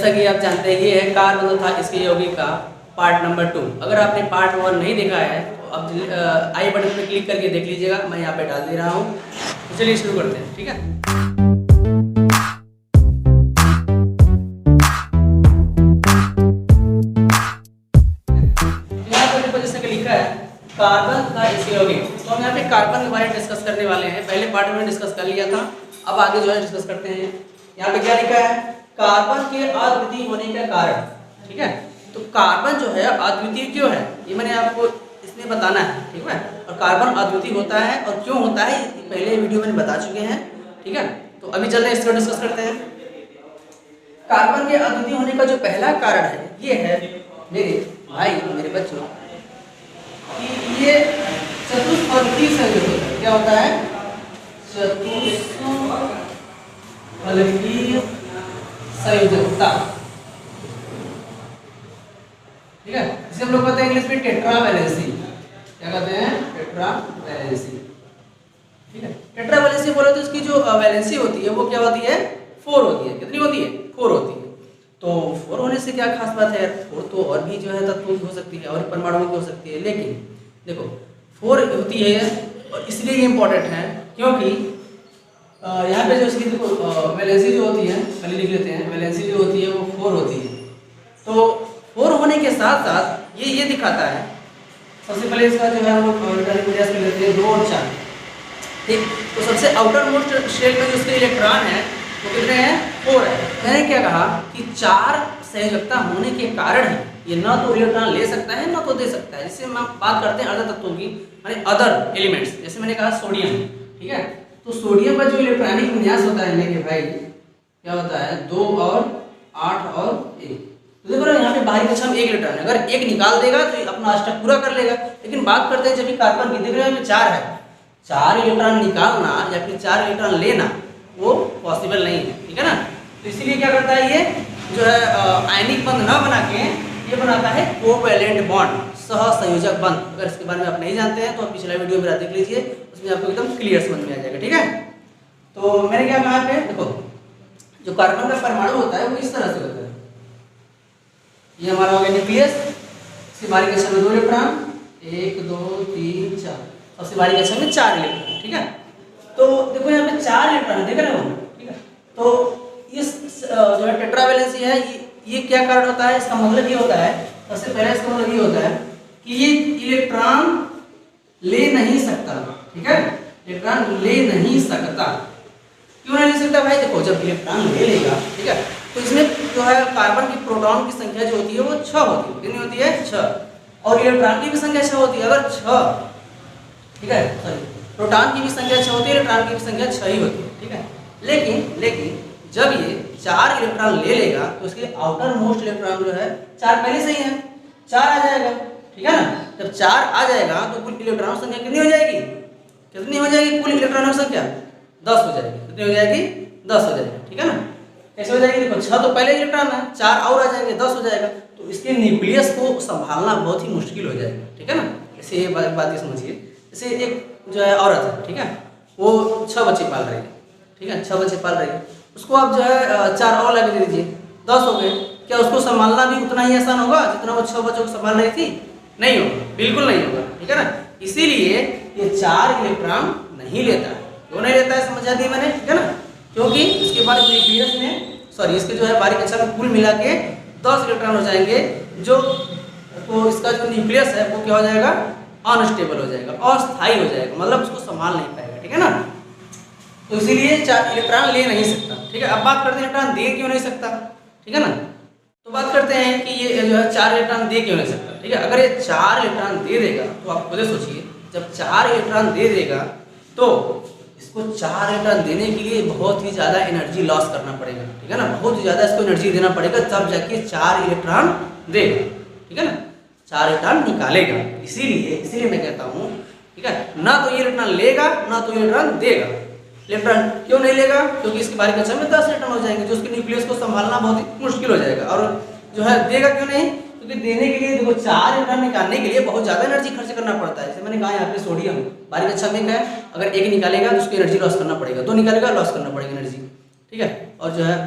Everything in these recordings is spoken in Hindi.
जैसा कि आप जानते हैं ये है कार्बन तथा इसके यौगिक का पार्ट नंबर 2। अगर आपने पार्ट 1 नहीं देखा है तो अब आई बटन पर क्लिक करके देख लीजिएगा, मैं यहाँ पे डाल दे रहा हूँ। तो चलिए शुरू करते हैं, ठीक है। यहाँ पर देखो जैसे कि लिखा है कार्बन तथा इसके यौगिक, तो हम यहाँ पे कार्बन के बारे में डिस्कस करने वाले हैं। पहले पार्ट में डिस्कस कर लिया था, अब आगे जो है डिस्कस करते हैं। यहाँ पे क्या लिखा है, कार्बन के अद्वितीय होने का कारण, ठीक है। तो कार्बन जो है अद्वितीय क्यों है ये मैंने आपको इसमें बताना है, ठीक है। और कार्बन अद्वितीय होता है और क्यों होता है पहले वीडियो में बता चुके हैं, ठीक है। तो अभी चलते हैं इसको डिस्कस करते हैं। कार्बन के अद्वितीय होने का जो पहला कारण है ये है मेरे भाई मेरे बच्चों कि ये चतुष्फलकीय संयुक्त होता है। क्या होता है, चतुष्फलकीय संयोजकता, ठीक है। इसे हम लोग कहते हैं इंग्लिश में टेट्रावैलेंसी। क्या कहते हैं, टेट्रावैलेंसी, ठीक है। टेट्रावैलेंसी बोले तो इसकी जो वैलेंसी होती है वो क्या होती है, 4 होती है। कितनी होती है, 4 होती है। तो 4 होने से क्या खास बात है, 4 तो और भी जो है तत्वों की हो सकती है और परमाणुओं की हो सकती है, लेकिन देखो 4 होती है और इसलिए ये इंपॉर्टेंट है क्योंकि यहाँ पे जो इसकी देखो वैलेंसी जो होती है, पहले लिख लेते हैं, वैलेंसी जो होती है वो 4 होती है। तो 4 होने के साथ साथ ये दिखाता है, सबसे पहले इसका जो है हम लोग प्रयास कर लेते हैं 2 और 4, ठीक। तो सबसे आउटर मोस्ट शेल में जो उसके इलेक्ट्रॉन है वो कितने हैं, 4 है। मैंने क्या कहा कि 4 संयोजकता होने के कारण है ये ना तो इलेक्ट्रॉन ले सकता है ना तो दे सकता है। जिससे हम बात करते हैं अर्ध तत्वों की, माने अदर एलिमेंट्स, जैसे मैंने कहा सोडियम, ठीक है। तो सोडियम का जो इलेक्ट्रॉनिक विन्यास होता है मेरे भाई क्या होता है, 2 और 8 और 1। तो देखो यहाँ पे बाहरी कक्षा में 1 इलेक्ट्रॉन है, अगर 1 निकाल देगा तो अपना अष्टक पूरा कर लेगा। लेकिन बात करते हैं जब कार्बन की, देख रहे हैं 4 है, 4 इलेक्ट्रॉन निकालना या फिर 4 इलेक्ट्रॉन लेना वो पॉसिबल नहीं है, ठीक है ना। तो इसीलिए क्या करता है ये जो है आयनिक बंध न बना के ये बनाता है कोवैलेंट बॉन्ड, सह संयोजक बंध। अगर इसके बारे में आप नहीं जानते हैं तो आप पिछला वीडियो मेरा देख लीजिए, उसमें आपको एकदम क्लियर समझ में आ जाएगा, ठीक है। तो मैंने क्या कहा पे, देखो जो कार्बन का परमाणु होता है वो इस तरह से होता है। ये हमारा हो गया न्यूक्लियस, इसकी बाहरी कक्षा में 2 इलेक्ट्रॉन, 1 2 3 4, सबसे बाहरी कक्षा में 4 इलेक्ट्रॉन, ठीक है। तो देखो यहाँ पे 4 इलेक्ट्रॉन देख रहे हो, ठीक है। तो इस जो है टेट्रावैलेंसी है ये क्या कारण होता है, इसका मतलब ये होता है, सबसे पहले इसका मतलब ये होता है कि ये इलेक्ट्रॉन ले नहीं सकता, ठीक है। इलेक्ट्रॉन ले नहीं सकता, क्यों नहीं ले सकता भाई, देखो जब इलेक्ट्रॉन ले लेगा, ठीक है, तो इसमें जो है कार्बन की प्रोटॉन की संख्या जो होती है वो 6 होती है। कितनी होती है, 6। और इलेक्ट्रॉन की भी संख्या 6 होती है। अगर 6, ठीक है, सॉरी, प्रोटॉन की भी संख्या 6 होती है, इलेक्ट्रॉन की भी संख्या 6 ही होती है, ठीक है। लेकिन जब ये 4 इलेक्ट्रॉन ले लेगा तो उसके आउटर मोस्ट इलेक्ट्रॉन जो है 4 पहले से ही है, 4 आ जाएगा, ठीक है ना। जब 4 आ जाएगा तो कुल इलेक्ट्रॉन संख्या कितनी हो जाएगी, कितनी हो जाएगी, कुल इलेक्ट्रॉनों संख्या 10 हो जाएगी। कितनी हो जाएगी, 10 हो जाएगी, ठीक है ना। कैसे हो जाएगी, देखो 6 तो पहले इलेक्ट्रॉन है, 4 और आ जाएंगे, 10 हो जाएगा। तो इसके न्यूक्लियस को संभालना बहुत ही मुश्किल हो जाएगा, ठीक है ना। ऐसे ये बात ये समझिए, जैसे एक जो है औरत है, ठीक है, वो 6 बच्चे पाल रही है, ठीक है, 6 बच्चे पाल रही है, उसको आप जो है 4 और लगा दीजिए, 10 हो गए। क्या उसको संभालना भी उतना ही आसान होगा जितना वो 6 बच्चों को संभाल रही थी, नहीं होगा, बिल्कुल नहीं होगा, ठीक है ना। इसीलिए ये 4 इलेक्ट्रॉन नहीं लेता है। क्यों नहीं लेता है समझा दी मैंने, ठीक है ना, क्योंकि इसके बाद न्यूक्लियस में, सॉरी, इसके जो है बाहरी कक्षा में कुल मिला के 10 इलेक्ट्रॉन हो जाएंगे, जो तो इसका जो न्यूक्लियस है वो क्या हो जाएगा, अनस्टेबल हो जाएगा, अस्थायी हो जाएगा, मतलब उसको संभाल नहीं पाएगा, ठीक है ना। तो इसीलिए 4 इलेक्ट्रॉन ले नहीं सकता, ठीक है। अब बात करते हैं इलेक्ट्रॉन दे क्यों नहीं सकता, ठीक है ना। तो बात करते हैं कि ये जो है 4 इलेक्ट्रॉन दे क्यों नहीं सकता, ठीक है। अगर ये 4 इलेक्ट्रॉन दे देगा तो आप खुद सोचिए, जब 4 इलेक्ट्रॉन दे देगा तो इसको 4 इलेक्ट्रॉन देने के लिए बहुत ही ज़्यादा एनर्जी लॉस करना पड़ेगा, ठीक है ना। बहुत ही ज़्यादा इसको एनर्जी देना पड़ेगा तब जाके 4 इलेक्ट्रॉन देगा, ठीक है ना, 4 इलेक्ट्रॉन निकालेगा। इसीलिए मैं कहता हूँ, ठीक है, ना तो ये इलेक्ट्रॉन लेगा ना तो इलेक्ट्रॉन देगा। इलेक्ट्रॉन क्यों नहीं लेगा, क्योंकि इसकी बाहरी कक्षा में 10 इलेक्ट्रॉन हो जाएंगे, जो उसके न्यूक्लियस को संभालना बहुत ही मुश्किल हो जाएगा। और जो है देगा क्यों नहीं, क्योंकि देने के लिए देखो 4 इलेक्ट्रॉन निकालने के लिए बहुत ज़्यादा एनर्जी खर्च करना पड़ता है। जैसे मैंने कहा यहाँ पे सोडियम बाहरी कक्षा में क्या है, अगर 1 निकालेगा तो उसको एनर्जी लॉस करना पड़ेगा, 2 निकालेगा लॉस करना पड़ेगा एनर्जी, ठीक है। और जो है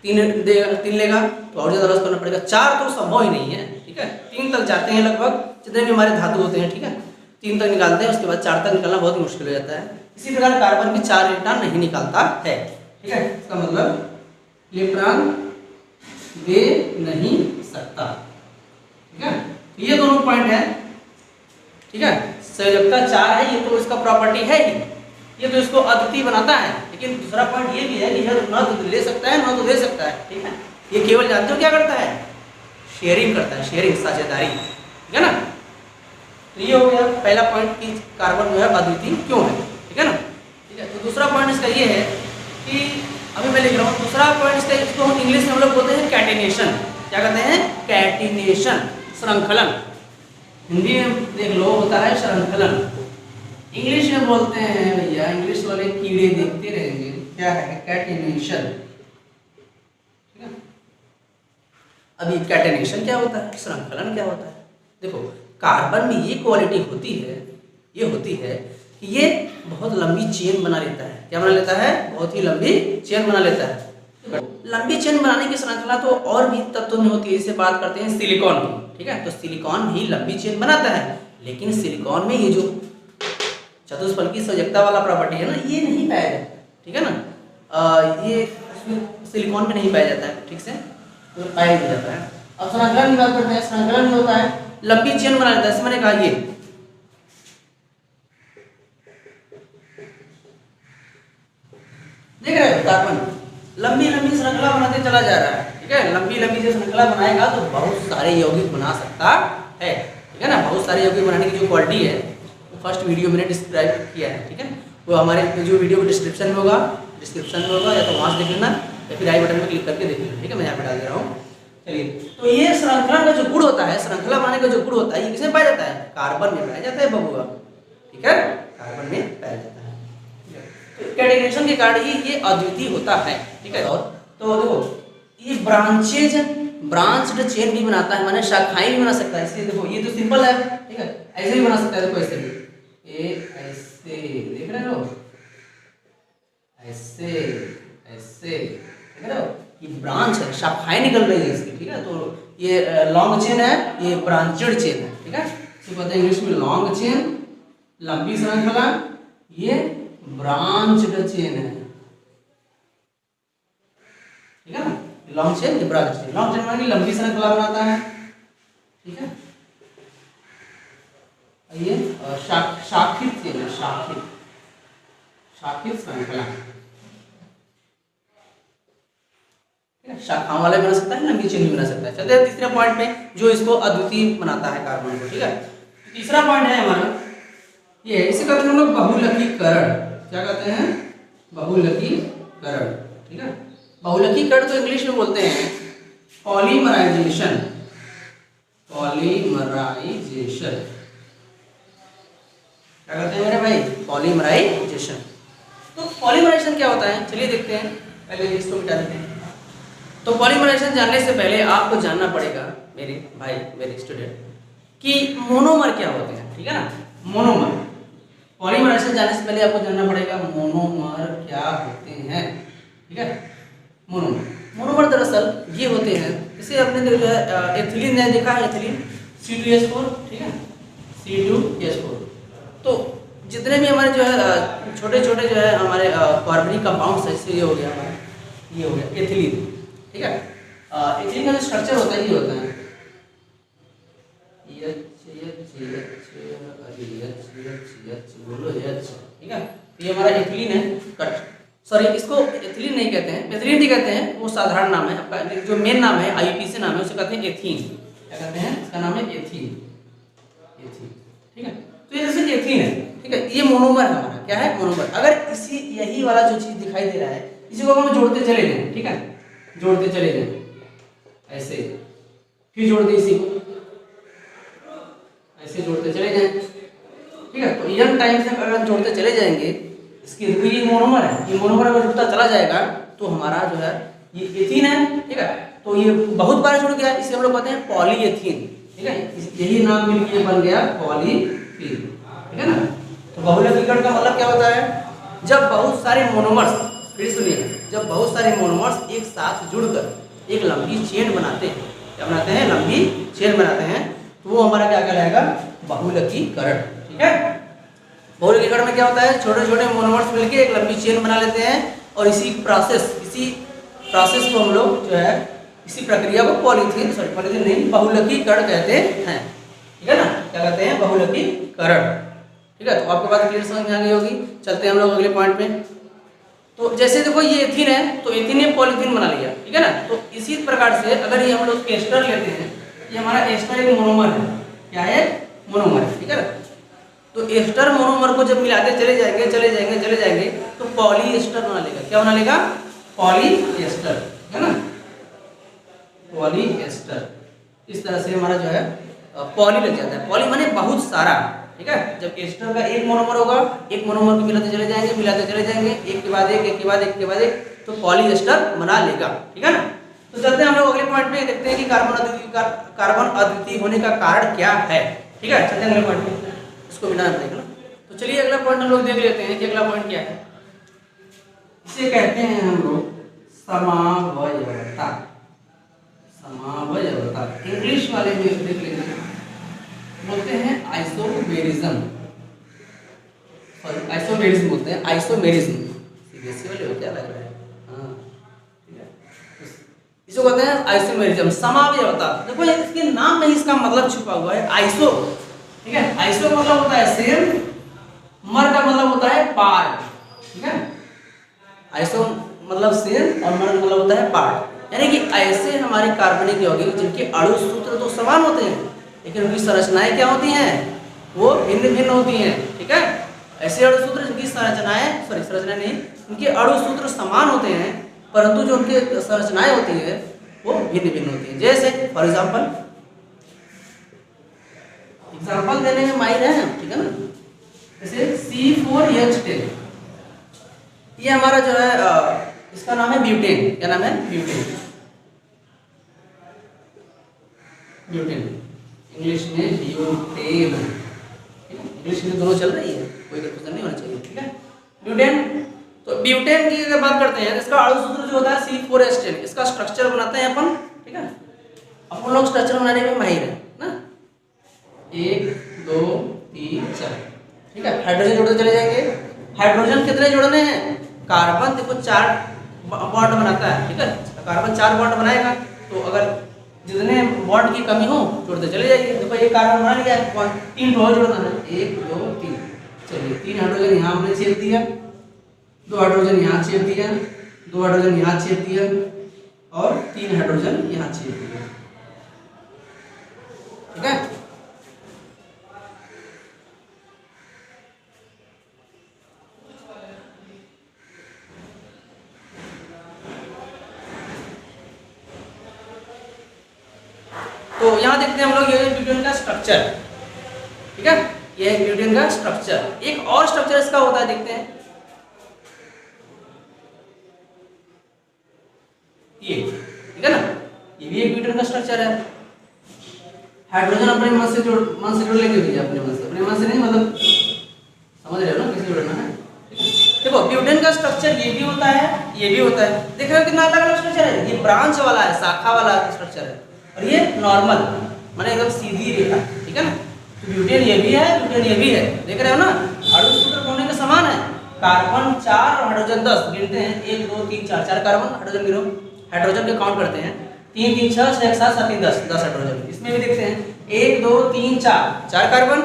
तीन लेगा तो और ज़्यादा लॉस करना पड़ेगा। 4 तो संभव ही नहीं है, ठीक है। 3 तक जाते हैं लगभग जितने भी हमारे धातु होते हैं, ठीक है। 3 तक निकालते हैं, उसके बाद 4 तक निकालना बहुत मुश्किल हो जाता है। इसी प्रकार कार्बन भी 4 इलेक्ट्रॉन नहीं निकालता है, ठीक है। इसका मतलब इलेक्ट्रॉन दे नहीं सकता, ठीक है। ये दोनों पॉइंट है, ठीक है। संयोजकता 4 है, ये तो इसका प्रॉपर्टी है ही, ये तो इसको अद्वितीय बनाता है। लेकिन दूसरा पॉइंट ये भी है कि यह न तो ले सकता है न तो दे सकता है, ठीक है। ये केवल जानते हो क्या करता है, शेयरिंग करता है, शेयरिंग, साझेदारी, ठीक है ना। तो ये हो गया पहला पॉइंट कि कार्बन जो है अद्वितीय क्यों है, ठीक है ना, ठीक है। तो दूसरा पॉइंट इसका ये है कि अभी मैं लिख रहा हूँ दूसरा पॉइंट इसका, इसको हम इंग्लिश में हम लोग बोलते हैं कैटिनेशन। क्या कहते हैं, कैटिनेशन, श्रृंखलन। हिंदी में देख लो होता है श्रृंखलन, इंग्लिश में बोलते हैं भैया, इंग्लिश वाले कीड़े देखते रहेंगे, क्या है कैटिनेशन, ठीक है। अभी कैटिनेशन क्या होता है, श्रृंखलन क्या होता है। देखो कार्बन में ये क्वालिटी होती है, ये होती है कि ये बहुत लंबी चेन बना लेता है। क्या बना लेता है, बहुत ही लंबी चेन बना लेता है। लंबी चेन बनाने की श्रृंखला तो और भी तत्वों में होती है, इससे बात करते हैं सिलिकॉन की, ठीक है। तो सिलिकॉन भी लंबी चेन बनाता है, लेकिन सिलिकॉन में ये जो चतुष्फलकी संयोजकता वाला प्रॉपर्टी है ना, ये नहीं पाया जाता, ठीक है ना। ये सिलिकॉन में नहीं पाया जाता है, ठीक से तो पाया नहीं जाता है। अब श्रृंखलन की बात करते हैं। श्रृंखलन जो होता है लंबी चेन बना लेता है, मैंने कहा ये देख रहे हो, कार्बन लंबी लंबी श्रृंखला बनाते चला जा रहा है, ठीक है। लंबी लंबी जो श्रृंखला बनाएगा तो बहुत सारे यौगिक बना सकता है, ठीक है ना। बहुत सारे यौगिक बनाने की जो क्वालिटी है फर्स्ट वीडियो मैंने डिस्क्राइब किया है, ठीक है। वो हमारे जो वीडियो डिस्क्रिप्शन में होगा, या तो वहाँ से देख लेना या फिर आई बटन में क्लिक करके देख लेना, ठीक है। मैं यहाँ पे डाल दे रहा हूँ। चलिए, तो ये श्रृंखला का जो गुण होता है, श्रृंखला बनाने का जो गुण होता है, ये किसमें पाया जाता है, कार्बन में पाया जाता है बबुआ, ठीक है, कार्बन में पाया जाता है। तो कैटिनेशन के कारण ही ये अद्वितीय होता है, ठीक है। और तो देखो ये ब्रांच्ड चेन भी बनाता है, माने शाखाएं भी बना सकता है। इसलिए देखो ये तो सिंपल है, ठीक है, ऐसे भी बना सकता है। देखो ऐसे भी, ये ऐसे देख रहे हो, ऐसे ऐसे देख रहे हो, ये ब्रांच है, शाखाएं निकल रही है इसकी, ठीक है। तो ये लॉन्ग चेन है, ये ब्रांचेड चेन है, ठीक है। इसको कहते हैं इंग्लिश में लॉन्ग चेन, लंबी श्रृंखला, ये ब्रांचड चेन है, ठीक है ना। लॉन्ग चेन, ये ब्रांच चेन। लॉन्ग चेन माने लंबी श्रृंखला बनाता है, ठीक है। ये शाखित चेन है, शाखित श्रृंखला, शाखाओं वाले बना सकता है, लंबी चेन भी बना सकता है। चलते हैं तीसरे पॉइंट में जो इसको अद्वितीय बनाता है कार्बन को, ठीक है। तीसरा पॉइंट है हमारा ये, इसे कहते हैं हम लोग बहुलकीकरण। क्या कहते हैं, बहुलकीकरण, ठीक है। बहुलकीकरण तो इंग्लिश में बोलते हैं पॉलीमराइजेशन, पॉलीमराइजेशन। क्या कहते हैं मेरे भाई, पॉलीमराइजेशन। तो पॉलीमराइजेशन क्या होता है, चलिए देखते हैं। पहले इसको मिटा देते हैं। तो पॉलीमराइजेशन जानने से पहले आपको जानना पड़ेगा मेरे भाई, मेरे स्टूडेंट, कि मोनोमर क्या होते हैं, ठीक है ना। मोनोमर, पॉलीमराइजेशन जानने से पहले आपको जानना पड़ेगा मोनोमर क्या होते हैं, ठीक है। मोनोमर दरअसल ये होते हैं, जैसे आपने जो है एथिलीन ने देखा है, एथिलीन C2H4, ठीक है, C2H4। तो जितने भी हमारे जो है छोटे छोटे जो है हमारे कार्बनिक कंपाउंड्स है, जैसे ये हो गया हमारा, ये हो गया एथिलीन, ठीक है। एथिलीन का जो स्ट्रक्चर होता है ये होता है ठीक है। ये हमारा एथिलीन है, कट, सॉरी इसको एथिलीन नहीं कहते हैं, एथिलीन नहीं कहते हैं, वो साधारण नाम है आपका। जो मेन नाम है IUPAC नाम है, उसे कहते हैं एथीन। क्या कहते हैं, इसका नाम है एथीन, ठीक है। तो ये जैसे एथीन है, ठीक है, ये मोनोमर है हमारा। क्या है, मोनोमर। अगर इसी यही वाला जो चीज दिखाई दे रहा है, इसी को हम जोड़ते चले जाएं, ठीक है, जोड़ते चले जाएं ऐसे, फिर जोड़ दें इसी को, ऐसे जोड़ते चले जाएं, ठीक है। तो यंग टाइम से अगर जोड़ते चले जाएंगे, इसकी ये मोनोमर है, ये मोनोमर अगर जुड़ता चला जाएगा तो हमारा जो है ये एथीन है, ठीक है। तो ये बहुत बार जुड़ गया, इसे हम लोग कहते हैं पॉलीएथीन, ठीक है। यही नाम मिलकर बन गया पॉलीफीन, ठीक है ना। तो बहुलकीकरण का मतलब क्या होता है, जब बहुत सारे मोनोमर्स, फिर सुनिए, जब बहुत सारे मोनोमर्स एक साथ जुड़कर एक लंबी चेन बनाते हैं, क्या बनाते हैं, लंबी चेन बनाते हैं, तो वो हमारा क्या कहलाएगा, बहुलकीकरण। ठीक है, बहुलकीकरण में क्या होता है, छोटे छोटे मोनोमर्स मिलकर एक लंबी चेन बना लेते हैं और इसी प्रोसेस को हम लोग जो है, इसी प्रक्रिया को पॉलीथीन नहीं, बहुलकीकरण कहते हैं। ठीक है ना, क्या कहते हैं, बहुलकीकरण। ठीक है, तो आपके बात क्लियर समझ में आ गई होगी। चलते हैं हम लोग अगले पॉइंट में। तो जैसे देखो ये एथीन है, तो एथीन ने पॉलीथीन बना लिया। ठीक है ना, तो इसी प्रकार से अगर ये हम लोग एस्टर लेते हैं, ये हमारा एस्टर एक मोनोमर है, क्या है, मोनोमर है। ठीक है ना, तो एस्टर मोनोमर को जब मिलाते चले जाएंगे तो पॉलीएस्टर बना लेगा। क्या बना लेगा, पॉलीएस्टर, है ना, पॉलीएस्टर। इस तरह से हमारा जो है पॉली लग जाता है। पॉली माने बहुत सारा। ठीक है, जब एस्टर का एक मोनोमर होगा, एक मोनोमर को मिलाते चले जाएंगे, एक के बाद एक, तो पॉलीएस्टर बना लेगा। ठीक है ना, तो चलते हैं हम लोग अगले पॉइंट में, देखते हैं कि कार्बन अद्वितीय होने का कारण क्या है। ठीक है, चलते हैं अगले पॉइंट में, इसको बिना देखना। तो चलिए अगला पॉइंट हम लोग देख लेते हैं कि अगला पॉइंट क्या है। इसे कहते हैं हम लोग समावयवता। समावयवता इंग्लिश वाले में देख लेते हैं, बोलते हैं आइसोमेरिज्म, सॉरी आइसोमेरिज्म बोलते हैं, आइसोमेरिज्म। सीबीएसई वाले हो क्या लग रहा है, हाँ ठीक है, इसको कहते हैं आइसोमेरिज्म, समावयवता। देखो इसके नाम में इसका मतलब छुपा हुआ है, आइसो। ठीक है, आइसो का मतलब होता है सेम, मर का मतलब होता है पार्ट। ठीक है, आइसो मतलब सेम और मर का मतलब होता है पार्ट, यानी कि ऐसे हमारे कार्बनिक यौगिक जिनके अणु सूत्र तो समान होते हैं लेकिन उनकी संरचनाएं क्या होती हैं, वो भिन्न भिन्न होती हैं। ठीक है, ऐसे अणु सूत्र जिनकी संरचनाएं नहीं, उनके अणु सूत्र समान होते हैं परंतु जो उनके संरचनाएं होती है वो भिन्न भिन्न होती हैं। जैसे फॉर एग्जाम्पल देने में माहिर है, ठीक है ना, जैसे C4H10, ये हमारा जो है इसका नाम है ब्यूटेन। क्या नाम है, ब्यूटेन। इंग्लिश में ब्यूटेन, इंग्लिश में दोनों चल रही है, कोई कंफ्यूजन नहीं होना चाहिए। ठीक है, ब्यूटेन। तो ब्यूटेन की अगर बात करते हैं, इसका अणु सूत्र जो होता है C4H10, इसका स्ट्रक्चर बनाते हैं अपन। ठीक है, अपन लोग स्ट्रक्चर बनाने में माहिर है ना, 1 2 3 4। ठीक है, हाइड्रोजन जोड़ते चले जाएंगे। हाइड्रोजन कितने जोड़ने हैं, कार्बन देखो 4 बॉन्ड बनाता है। ठीक है, कार्बन 4 बॉन्ड बनाएगा, तो अगर जितने बॉन्ड की कमी हो जोड़ते चले जाइए। देखो एक कार्बन बना लिया, 3 और जोड़ना है, 1 2 3। चलिए 3 हाइड्रोजन यहाँ हमने छेद दिया, 2 हाइड्रोजन यहाँ छेद दिया, 2 हाइड्रोजन यहाँ छेद दिया और 3 हाइड्रोजन यहाँ छेद दिया। ठीक है, तो यहाँ देखते हैं हम लोग, ये ब्यूटेन का स्ट्रक्चर। ठीक है, ये है ब्यूटेन का स्ट्रक्चर। एक और स्ट्रक्चर इसका होता है, देखते हैं ये। ठीक है ना, ये भी एक ब्यूटेन का स्ट्रक्चर है। हाइड्रोजन अपने मन से जोड़ लेंगे भैया, अपने मन से नहीं, मतलब समझ रहे हो ना कैसे जोड़ना है। देखो ब्यूटेन का स्ट्रक्चर ये भी होता है, ये भी होता है। देख रहे हो कितना अलग अलग स्ट्रक्चर है, ये ब्रांच वाला है, शाखा वाला स्ट्रक्चर है, और ये नॉर्मल माने एकदम सीधी रेखा। ठीक है ना, तो ब्यूटेन ये भी है, ब्यूटेन ये भी है, देख रहे हो ना, अणु सूत्र होने के समान है। कार्बन 4 और हाइड्रोजन 10, गिनते हैं 1 2 3 4 कार्बन, हाइड्रोजन गिनो, हाइड्रोजन के काउंट करते हैं, 3 3 6 6 7 7 3 10 हाइड्रोजन। इसमें भी देखते हैं 1 2 3 4 कार्बन,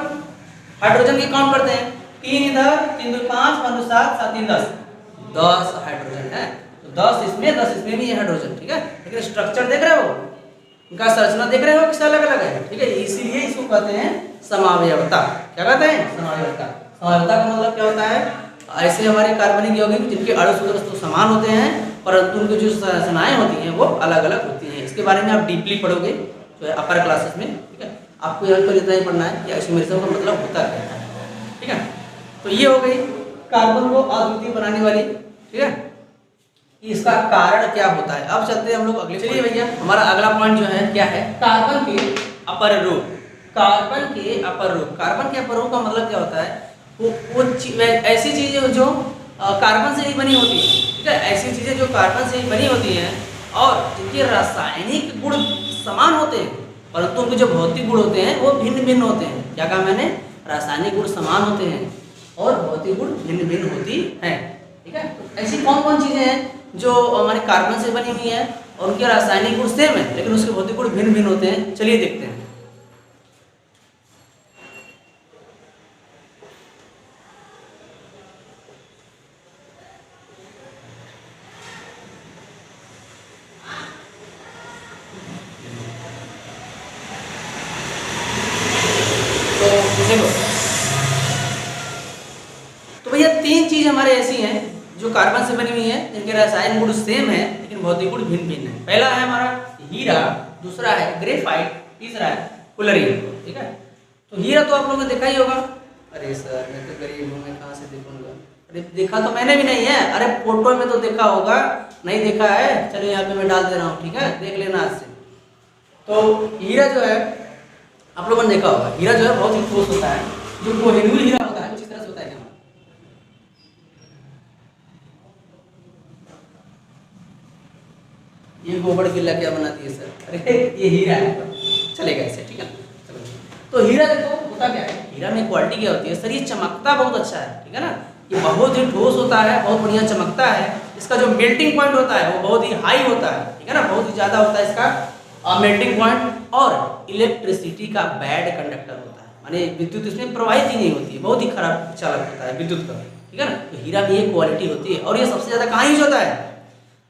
हाइड्रोजन की काउंट करते हैं, 3 इधर, 3 2 5 5 2 7 7 3 10 हाइड्रोजन है। तो 10 इसमें 10 इसमें भी है हाइड्रोजन। ठीक है, लेकिन स्ट्रक्चर देख रहे हो, इनका संरचना देख रहे हो किस अलग अलग है। ठीक है, इसीलिए इसको कहते हैं समावयवता। क्या कहते हैं, समावयवता। समावयवता का मतलब क्या होता है, ऐसे हमारे कार्बनिक यौगिक जिनके अणु सूत्र तो समान होते हैं परंतु उनकी जो संरचनाएं होती हैं वो अलग अलग होती हैं। इसके बारे में आप डीपली पढ़ोगे जो है अपर क्लासेस में। ठीक है, आपको यहाँ पर इतना ही पढ़ना है कि आइसोमेरिज्म का मतलब होता क्या है। ठीक है, तो ये हो गई कार्बन को अद्वितीय बनाने वाली। ठीक है, इसका कारण क्या होता है। अब चलते हैं हम लोग अगले। चलिए भैया, हमारा अगला पॉइंट जो है क्या है, कार्बन के अपर रूप। कार्बन के अपर रूप, कार्बन के अपर रूप का मतलब क्या होता है, वो ऐसी चीज जो कार्बन से ही बनी होती है। ठीक है। ऐसी चीज़ें जो कार्बन से बनी होती हैं और जिनके रासायनिक गुण समान होते हैं, परंतु उनके जो भौतिक गुण होते हैं वो भिन्न भिन्न होते हैं। क्या कहा मैंने? रासायनिक गुण समान होते हैं और भौतिक गुण भिन्न भिन्न होती हैं, ठीक है। तो ऐसी कौन कौन चीज़ें हैं जो हमारे कार्बन से बनी हुई हैं और उनके रासायनिक गुण सेम है लेकिन उसके भौतिक गुण भिन्न भिन्न होते हैं? चलिए देखते हैं। तो भैया तीन चीज हमारे ऐसी हैं जो कार्बन से बनी हुई है जिनके रासायनिक गुण सेम है लेकिन भौतिक गुण भिन्न भिन्न है। पहला है हमारा हीरा, दूसरा है ग्रेफाइट, तीसरा है फुलरिन, ठीक है। तो हीरा तो आप लोगों ने देखा ही होगा। अरे सर मैं तो गरीब हूँ, मैं कहाँ से देखूंगा? अरे देखा तो मैंने भी नहीं है। अरे फोटो में तो देखा होगा, नहीं देखा है चलो यहाँ पे मैं डाल दे रहा हूँ, ठीक है, देख लेना आज से। तो हीरा जो है आप लोगों ने देखा होगा, हीरा जो है बहुत ही ठोस होता है, जो कोहिनूर हीरा होता है कुछ इस तरह से होता है। क्या ये गोबर गिल्ला क्या बनाती है सर? अरे ये हीरा है, चलेगा ऐसे, ठीक है। चलो तो हीरा देखो होता क्या है, हीरा में क्वालिटी क्या होती है सर? ये चमकता बहुत अच्छा है, ठीक है ना। ये बहुत ही ठोस होता है, बहुत बढ़िया चमकता है। इसका जो मेल्टिंग पॉइंट होता है वो बहुत ही हाई होता है, ठीक है ना, बहुत ही ज़्यादा होता है इसका मेल्टिंग पॉइंट। और इलेक्ट्रिसिटी का बैड कंडक्टर होता है, माने विद्युत इसमें प्रवाहित ही नहीं होती है, बहुत ही खराब चालक होता है विद्युत का, ठीक है ना। तो हीरा में ये क्वालिटी होती है और ये सबसे ज़्यादा कहाँ यूज होता है?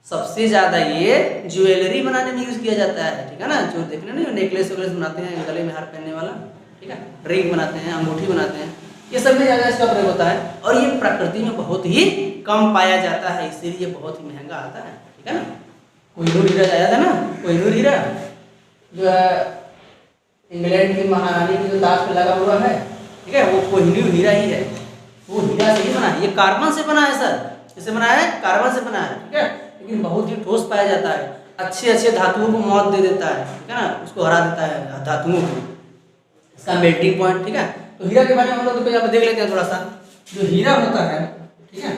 सबसे ज़्यादा ये ज्वेलरी बनाने में यूज़ किया जाता है, ठीक है ना। जो देखने ना नेकलेस वेकलेस बनाते हैं, गले में हार पहनने वाला, ठीक है, रिंग बनाते हैं, अंगूठी बनाते हैं, ये सब में ज़्यादा इसका प्रयोग होता है। और ये प्रकृति में बहुत ही कम पाया जाता है, इसीलिए बहुत ही महंगा आता है, ठीक है ना। कोहिनूर हीरा आया था ना, कोहिनूर हीरा जो है इंग्लैंड की महारानी की जो ताज पे लगा हुआ है, ठीक है, वो कोहिनूर हीरा ही है। वो हीरा से ही बना है, ये कार्बन से बना है सर। किससे बना है? कार्बन से बना है, ठीक है, लेकिन बहुत ही ठोस पाया जाता है। अच्छे अच्छे धातुओं को मौत दे देता है, ठीक है ना, उसको हरा देता है धातुओं को, इसका मेल्टिंग पॉइंट, ठीक है। तो हीरा के बारे में हम लोग यहाँ पे देख लेते हैं थोड़ा सा। जो हीरा होता है, ठीक है,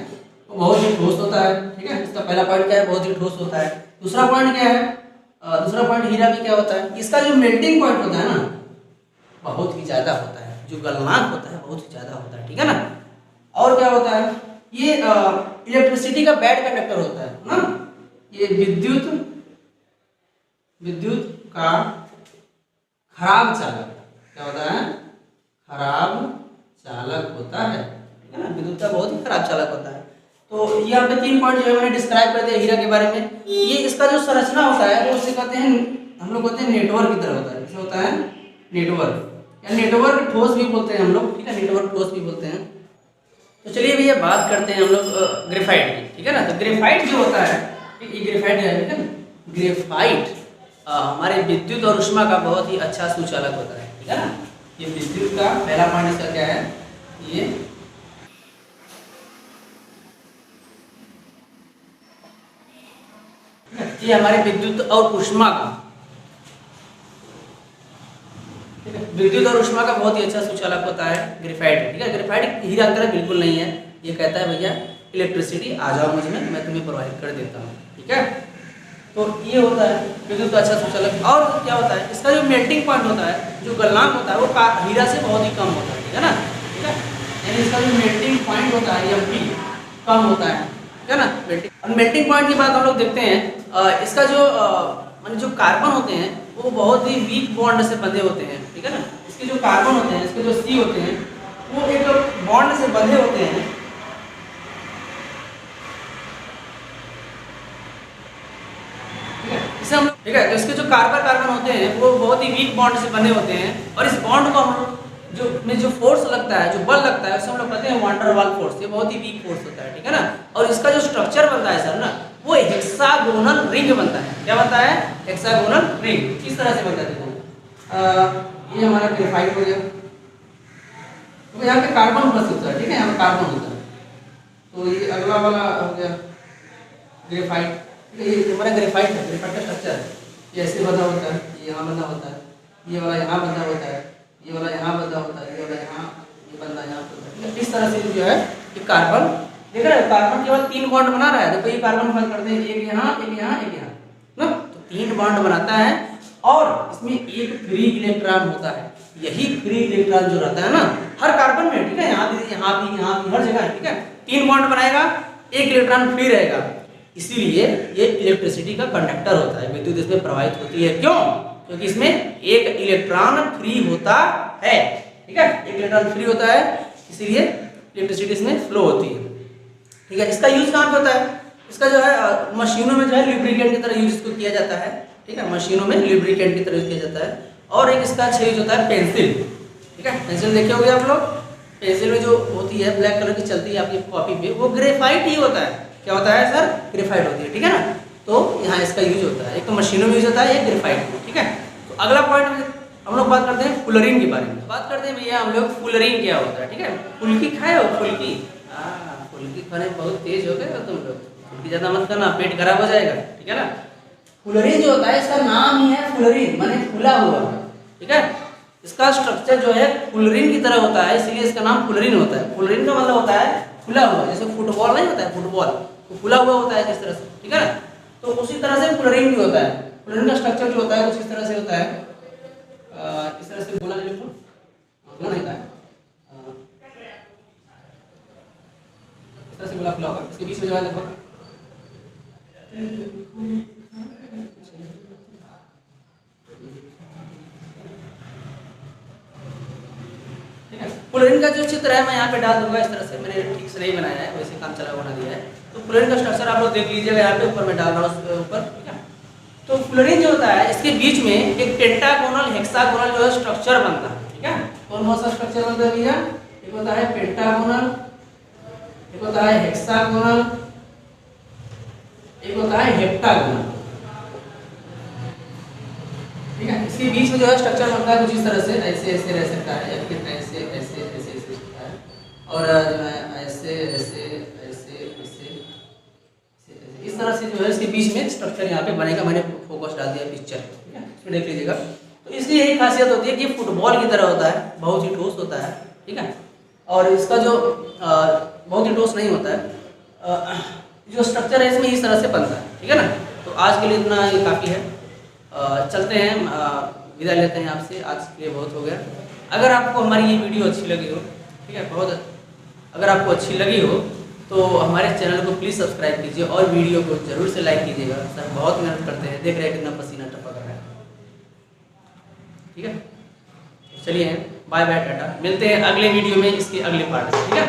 वो बहुत ही ठोस होता है, ठीक है। इसका पहला पॉइंट क्या है? बहुत ही ठोस होता है। दूसरा पॉइंट क्या है? दूसरा पॉइंट हीरा में क्या होता है? इसका जो मेल्टिंग पॉइंट होता है ना बहुत ही ज्यादा होता है, जो गलनांक होता है बहुत ही ज्यादा होता है, ठीक है ना। और क्या होता है? ये इलेक्ट्रिसिटी का बैड कंडक्टर होता है ना। ये विद्युत का खराब चालक, क्या होता है? खराब चालक होता है, ठीक है ना। विद्युत का बहुत ही खराब चालक होता है। तो यहाँ पे तीन पॉइंट जो है मैंने डिस्क्राइब कर दिया हीरा के बारे में। ये इसका जो संरचना होता है वो उसे कहते हैं, हम लोग कहते हैं नेटवर्क की तरह होता है। कैसे होता है? नेटवर्क, या नेटवर्क ठोस भी बोलते हैं हम लोग, ठीक है, नेटवर्क ठोस भी बोलते हैं। तो चलिए भैया बात करते हैं हम लोग ग्रेफाइट की, ठीक है ना। तो ग्रेफाइट जो होता है, ये ग्रेफाइट है, ठीक है ना। ग्रेफाइट हमारे विद्युत और ऊष्मा का बहुत ही अच्छा सुचालक होता है, ठीक है ना। ये विद्युत का पहला पॉइंट इसका क्या है? ये हमारे विद्युत और ऊष्मा का, विद्युत और ऊष्मा का बहुत ही अच्छा सुचालक होता है ग्रेफाइट, ठीक है। ग्रेफाइट हीरा की तरह बिल्कुल नहीं है। ये कहता है भैया इलेक्ट्रिसिटी आ जाओ मुझ में, मैं तुम्हें प्रोवाइड कर देता हूँ, ठीक है। तो ये होता है विद्युत का अच्छा सुचालक। और क्या होता है? इसका जो मेल्टिंग पॉइंट होता है, जो गलनांक होता है, वो हीरा से बहुत ही कम होता है, ठीक है ना, ठीक है। यानी इसका जो मेल्टिंग पॉइंट होता है ये भी कम होता है, ठीक है ना। मेल्टिंग पॉइंट की बात हम लोग देखते हैं। इसका जो माने जो कार्बन होते हैं वो बहुत ही वीक बॉन्ड से बंधे होते हैं, ठीक है ना। इसके जो कार्बन होते हैं, इसके जो सी होते हैं, वो एक बॉन्ड से बंधे होते हैं, इसे हम लोग, ठीक है। तो इसके जो कार्बन होते हैं वो बहुत ही वीक बॉन्ड से बने होते हैं। और इस बॉन्ड को हम लोग जो फोर्स लगता है, जो बल लगता है, उसे हम लोग कहते हैं वान डर वाल फोर्स। ये बहुत ही वीक फोर्स होता है, ठीक है ना। और इसका जो स्ट्रक्चर बनता है सर ना, वो हेक्सागोनल रिंग बनता है। क्या बनता है? Hexagonal ring. किस तरह से बनता है देखो, ये हमारा ग्रेफाइट हो गया, तो यहाँ पे कार्बन उपस्थित होता है, ठीक है, यहाँ पे कार्बन होता है। तो ये अगला वाला हो गया ग्रेफाइट, ये हमारा ग्रेफाइट है। ग्रेफाइट का स्ट्रक्चर ये ऐसे बंधा होता है, ये यहाँ बंधा होता है, ये वाला यहाँ बंधा होता है, ये वाला यहाँ बंधा होता है, ये वाला यहाँ, ये बंधा यहाँ होता है। इस तरह से जो है ये कार्बन देख रहे हो कार्बन केवल 3 बॉन्ड बना रहा है। देखो ये कार्बन बंद करते हैं, एक यहाँ एक यहाँ एक यहाँ ना, तो 3 बॉन्ड बनाता है और इसमें एक फ्री इलेक्ट्रॉन होता है। यही फ्री इलेक्ट्रॉन जो रहता है ना हर कार्बन में, ठीक है, यहाँ भी हर जगह, ठीक है, 3 बॉन्ड बनाएगा, एक इलेक्ट्रॉन फ्री रहेगा, इसीलिए ये इलेक्ट्रिसिटी का कंडक्टर होता है, विद्युत इसमें प्रवाहित होती है। क्यों? क्योंकि इसमें एक इलेक्ट्रॉन फ्री होता है, ठीक है, एक इलेक्ट्रॉन फ्री होता है, इसीलिए इलेक्ट्रिसिटी इसमें फ्लो होती है, ठीक है। इसका यूज कहाँ पे होता है? इसका जो है मशीनों में जो है लुब्रिकेंट की तरह यूज इसको किया जाता है, ठीक है, मशीनों में लुब्रिकेंट की तरह यूज किया जाता है। और एक इसका अच्छा यूज होता है पेंसिल, ठीक है, पेंसिल देखे होंगे आप लोग, पेंसिल में जो होती है ब्लैक कलर की चलती है आपकी कॉपी पे, वो ग्रेफाइट ही होता है। क्या होता है सर? ग्रेफाइट होती है, ठीक है ना। तो यहाँ इसका यूज होता है, एक तो मशीनों में यूज होता है, एक ग्रेफाइट, ठीक है। तो अगला पॉइंट हम लोग बात करते हैं फुलरिन के बारे में। बात करते हैं भैया हम लोग फुलरिन क्या होता है, ठीक है। फुल्की खाए हो? फुल्की, फुल्की खाने में बहुत तेज हो गए हो तुम लोग, फुल्की ज़्यादा मत खाना, पेट खराब हो जाएगा, ठीक है ना। फुलरिन जो होता है इसका नाम ही है फुलरिन, माने फुला हुआ, ठीक है। इसका स्ट्रक्चर जो है फुलरिन की तरह होता है, इसलिए इसका नाम फुलरिन होता है। फुलरिन का मतलब होता है फुला हुआ, जैसे फुटबॉल नहीं होता है, फुटबॉल तो फुला हुआ होता है जिस तरह से, ठीक है ना। तो उसी तरह से फुलरिन भी होता है। फुलरिन का स्ट्रक्चर जो होता है कुछ इस तरह से होता है, इस तरह से गोला नहीं था, इस तरह से गोला खुला होगा, इसके बीच में जो है देखो, ठीक है। फुलरिन का जो चित्र है मैं यहाँ पे डाल दूंगा, इस तरह से मैंने ठीक से नहीं बनाया है, वैसे काम चला बना दिया है। तो फुलरिन का स्ट्रक्चर आप लोग देख लीजिएगा, यहाँ पे ऊपर मैं डाल रहा हूँ ऊपर, ठीक है। तो फुलरिन जो होता है इसके बीच में एक पेंटागोनल हेक्सागोनल जो है स्ट्रक्चर बनता है, ठीक है। कौन सा स्ट्रक्चर बनता है भैया? एक होता है पेंटागोनल, एक होता है हेक्सागोनल, एक होता है हेप्टागोनल, ठीक है। इसके बीच में जो है स्ट्रक्चर बनता है कुछ इस तरह से, ऐसे ऐसे रह सकता है, या फिर ऐसे ऐसे ऐसे ऐसे सकता है, और जो है ऐसे ऐसे ऐसे ऐसे इस तरह से जो है इसके बीच में स्ट्रक्चर यहाँ पे बनेगा। मैंने फोकस डाल दिया पिक्चर, ठीक है, इसमें देख लीजिएगा। तो इसकी यही खासियत होती है कि फुटबॉल की तरह होता है, बहुत ही ठोस होता है, ठीक है। और इसका जो बहुत ही ठोस नहीं होता है, जो स्ट्रक्चर है इसमें इस तरह से बनता है, ठीक है ना। तो आज के लिए इतना ये काफ़ी है, चलते हैं, विदा लेते हैं आपसे, आज के लिए बहुत हो गया। अगर आपको हमारी ये वीडियो अच्छी लगी हो, ठीक है, अगर आपको अच्छी लगी हो तो हमारे चैनल को प्लीज़ सब्सक्राइब कीजिए और वीडियो को जरूर से लाइक कीजिएगा। सर बहुत मेहनत करते हैं, देख रहे हैं कितना पसीना टपक रहा है, ठीक है। चलिए बाय बाय, टाटा, मिलते हैं अगले वीडियो में इसके अगले पार्ट में, ठीक है।